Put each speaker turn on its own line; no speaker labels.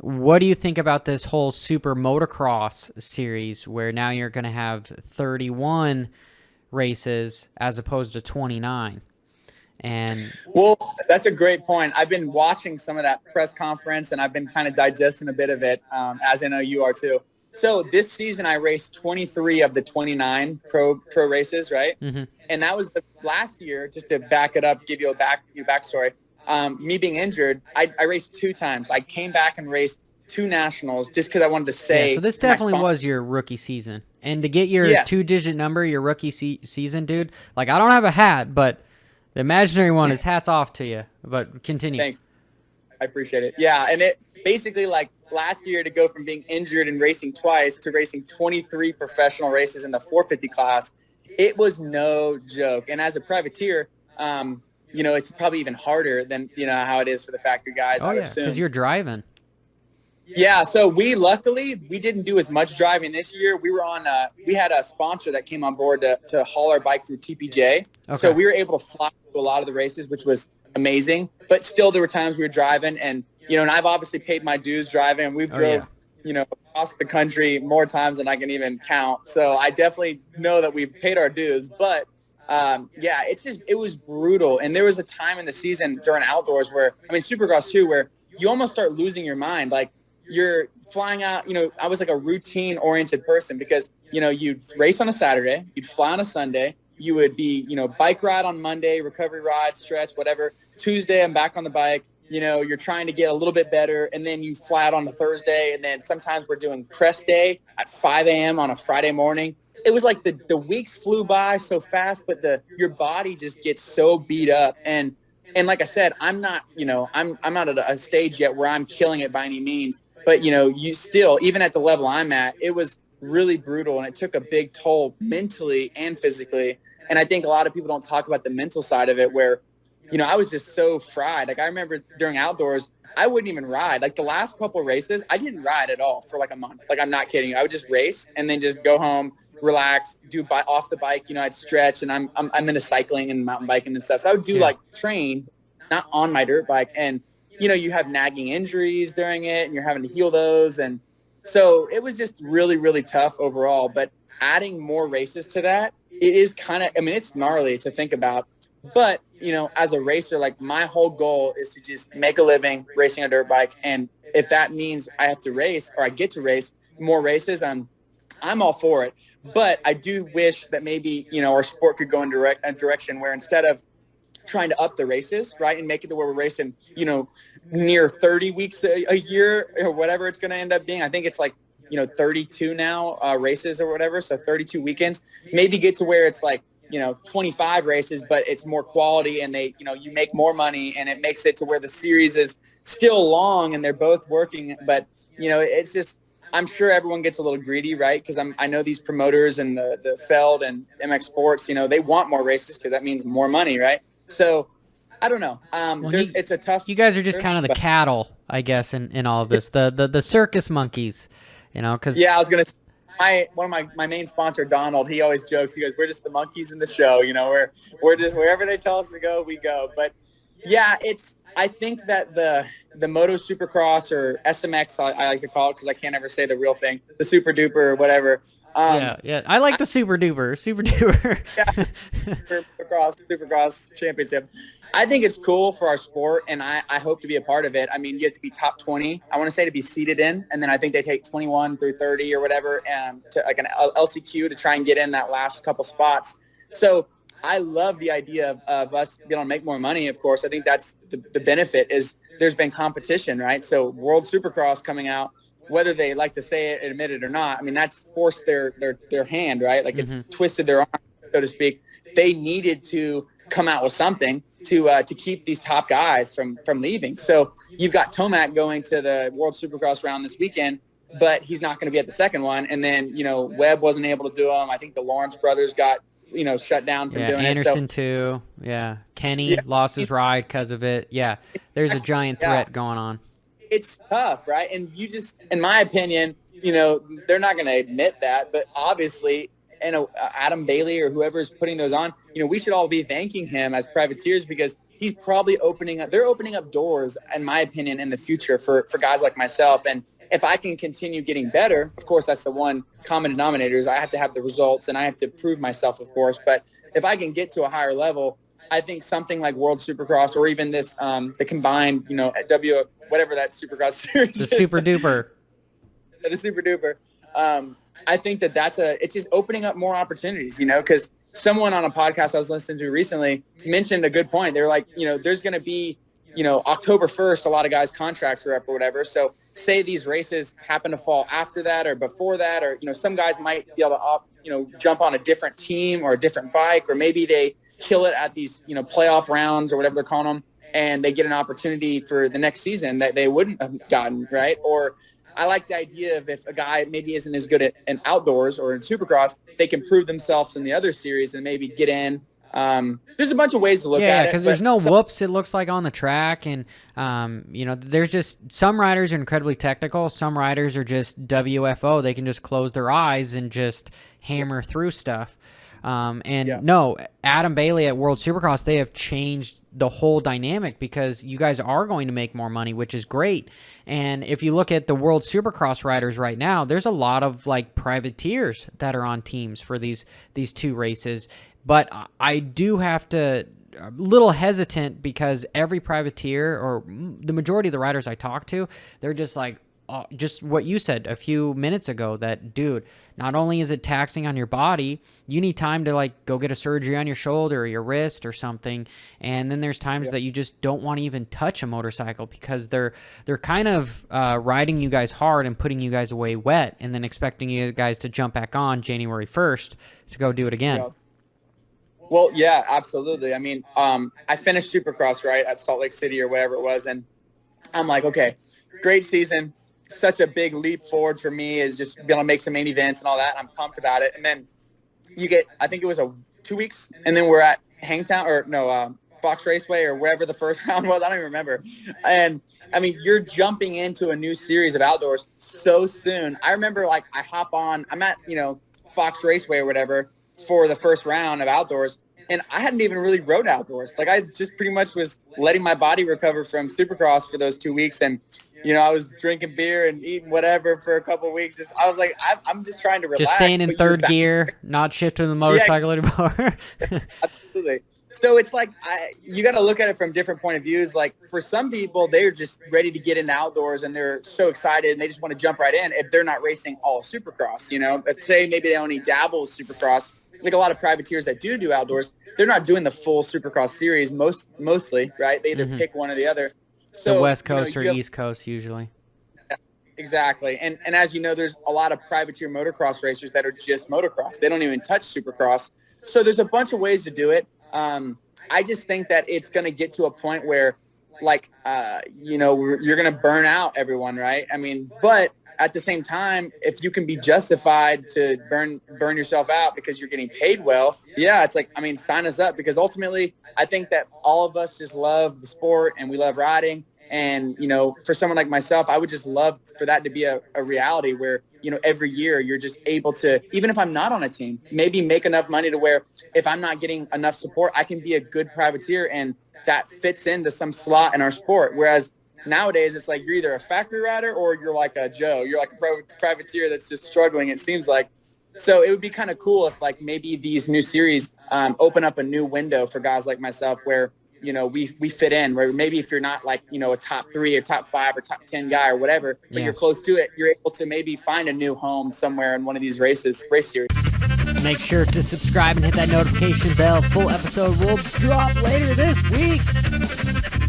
what do you think about this whole Super Motocross series where now you're going to have 31 races as opposed to 29? And
Well, that's a great point. I've been watching some of that press conference, and I've been kind of digesting a bit of it, as I know you are too. So this season, I raced 23 of the 29 pro races, right?
mhm.
And that was the last year. Just to back it up, give you a backstory. Me being injured, I raced 2 times. I came back and raced 2 nationals just because I wanted to
Yeah, so
say
this
to my
definitely
sponsor,
was your rookie season. And to get your
yes,
two-digit number, your rookie season, dude, like I don't have a hat, but the imaginary one is hats off to you. But continue.
thanks. I appreciate it. Yeah, and it basically, like, last year, to go from being injured and racing twice to racing 23 professional races in the 450 class, it was no joke. And as a privateer, it's probably even harder than how it is for the factory guys,
Oh
I would
yeah, because
assume.
you're driving.
Yeah, so luckily we didn't do as much driving this year. We had a sponsor that came on board to haul our bike through TPJ. So
Okay.
we were able to fly to a lot of the races, which was amazing. But still, there were times we were driving, and I've obviously paid my dues driving. We've
Oh yeah.
drove across the country more times than I can even count. So I definitely know that we've paid our dues. But yeah, it was brutal. And there was a time in the season during outdoors where, I mean, Supercross too, where you almost start losing your mind. Like, you're flying out, I was like a routine oriented person because, you'd race on a Saturday, you'd fly on a Sunday, you would be, bike ride on Monday, recovery ride, stretch, whatever. Tuesday, I'm back on the bike. You're trying to get a little bit better, and then you fly out on a Thursday, and then sometimes we're doing press day at 5 a.m. on a Friday morning. It was like the weeks flew by so fast, but your body just gets so beat up. And like I said, I'm not at a stage yet where I'm killing it by any means. But, you still, even at the level I'm at, it was really brutal, and it took a big toll mentally and physically. And I think a lot of people don't talk about the mental side of it where, I was just so fried. Like, I remember during outdoors, I wouldn't even ride. Like, the last couple of races, I didn't ride at all for like a month. Like, I'm not kidding you. I would just race and then just go home, relax, off the bike. I'd stretch, and I'm into cycling and mountain biking and stuff. So I would do like train, not on my dirt bike. And you have nagging injuries during it, and you're having to heal those. And so it was just really, really tough overall. But adding more races to that, it is kind of, I mean, it's gnarly to think about. But, as a racer, like, my whole goal is to just make a living racing a dirt bike. And if that means I have to race, or I get to race more races, I'm all for it. But I do wish that maybe, our sport could go in a direction where, instead of trying to up the races, right, and make it to where we're racing, near 30 weeks a year or whatever it's going to end up being. I think it's like, 32 now races or whatever. So 32 weekends, maybe get to where it's like, 25 races, but it's more quality, and they, you make more money, and it makes it to where the series is still long and they're both working. But, it's just, I'm sure everyone gets a little greedy, right? Because I know these promoters and the Feld and MX Sports, they want more races because that means more money, right? So I don't know. It's a tough.
You guys are just kind of the cattle, I guess, in all of this. The circus monkeys, because
yeah, I was gonna say, one of my main sponsor, Donald, he always jokes. He goes, "We're just the monkeys in the show. We're just wherever they tell us to go, we go." But yeah, I think that the Moto Supercross, or SMX, I like to call it because I can't ever say the real thing, the Super Duper or whatever.
Yeah. I like the Super Duper.
Yeah, Supercross championship. I think it's cool for our sport, and I hope to be a part of it. I mean, you have to be top 20. I want to say to be seated in, and then I think they take 21 through 30 or whatever, to like an LCQ to try and get in that last couple spots. So I love the idea of us being able to make more money. Of course, I think that's the benefit is there's been competition, right? So World Supercross coming out, whether they like to say it, admit it or not, I mean, that's forced their hand, right? Like, it's twisted their arm, so to speak. They needed to come out with something to keep these top guys from leaving. So you've got Tomac going to the World Supercross round this weekend, but he's not going to be at the second one. And then, Webb wasn't able to do them. I think the Lawrence brothers got, shut down from doing
Anderson
it. So,
too. Yeah. Kenny lost his ride because of it. Yeah. There's a giant threat going on.
It's tough, right? And you just, in my opinion, they're not going to admit that, but obviously, Adam Bailey or whoever is putting those on, we should all be thanking him as privateers because he's probably they're opening up doors, in my opinion, in the future for guys like myself. And if I can continue getting better, of course, that's the one common denominator is I have to have the results and I have to prove myself, of course. But if I can get to a higher level, I think something like World Supercross or even this, the combined, whatever that Supercross series
The Super Duper.
The Super Duper. I think it's just opening up more opportunities, because someone on a podcast I was listening to recently mentioned a good point. They're like, there's going to be, October 1st, a lot of guys' contracts are up or whatever. So say these races happen to fall after that or before that, or, some guys might be able to, jump on a different team or a different bike, or maybe they kill it at these, playoff rounds or whatever they're calling them, and they get an opportunity for the next season that they wouldn't have gotten, right? Or I like the idea of if a guy maybe isn't as good in outdoors or in Supercross, they can prove themselves in the other series and maybe get in. There's a bunch of ways to look at it.
Yeah, because there's no whoops, it looks like, on the track. And, there's just some riders are incredibly technical. Some riders are just WFO. They can just close their eyes and just hammer through stuff. No, Adam Bailey at World Supercross, they have changed the whole dynamic because you guys are going to make more money, which is great. And if you look at the World Supercross riders right now, there's a lot of privateers that are on teams for these two races. But I do have to a little hesitant because every privateer or the majority of the riders I talk to, they're just like, just what you said a few minutes ago, that, dude, not only is it taxing on your body, you need time to go get a surgery on your shoulder or your wrist or something. And then there's times that you just don't want to even touch a motorcycle because they're kind of riding you guys hard and putting you guys away wet and then expecting you guys to jump back on January 1st to go do it again.
Yeah. Well, yeah, absolutely. I mean, I finished Supercross, right, at Salt Lake City or whatever it was. And I'm like, okay, great season. Such a big leap forward for me is just being able to make some main events and all that. I'm pumped about it. And then you get, I think it was 2 weeks, and then we're at Fox Raceway or wherever the first round was. I don't even remember. And I mean, you're jumping into a new series of outdoors so soon. I remember I hop on, I'm at, Fox Raceway or whatever for the first round of outdoors. And I hadn't even really rode outdoors. I just pretty much was letting my body recover from Supercross for those 2 weeks. And, I was drinking beer and eating whatever for a couple of weeks. I was like, I'm just trying to relax.
Just staying in third gear, not shifting the motorcycle anymore.
Absolutely. So it's you got to look at it from different point of views. For some people, they're just ready to get into outdoors and they're so excited and they just want to jump right in if they're not racing all Supercross. Let's say maybe they only dabble with Supercross. A lot of privateers that do outdoors, they're not doing the full Supercross series mostly, right? They either pick one or the other. So
the West Coast or East Coast usually.
Exactly. And as you know, there's a lot of privateer motocross racers that are just motocross. They don't even touch Supercross. So there's a bunch of ways to do it. I just think that it's going to get to a point where you're going to burn out everyone, right? I mean, but at the same time, if you can be justified to burn yourself out because you're getting paid well, yeah, it's sign us up, because ultimately I think that all of us just love the sport and we love riding. And, for someone like myself, I would just love for that to be a reality where, every year you're just able to, even if I'm not on a team, maybe make enough money to where if I'm not getting enough support, I can be a good privateer and that fits into some slot in our sport. Whereas nowadays, it's you're either a factory rider or you're like a Joe. You're like a privateer that's just struggling, it seems like. So it would be kind of cool if maybe these new series open up a new window for guys like myself where, we fit in, where maybe if you're not a top 3 or top 5 or top 10 guy or whatever, but you're close to it, you're able to maybe find a new home somewhere in one of these race series.
Make sure to subscribe and hit that notification bell. Full episode will drop later this week.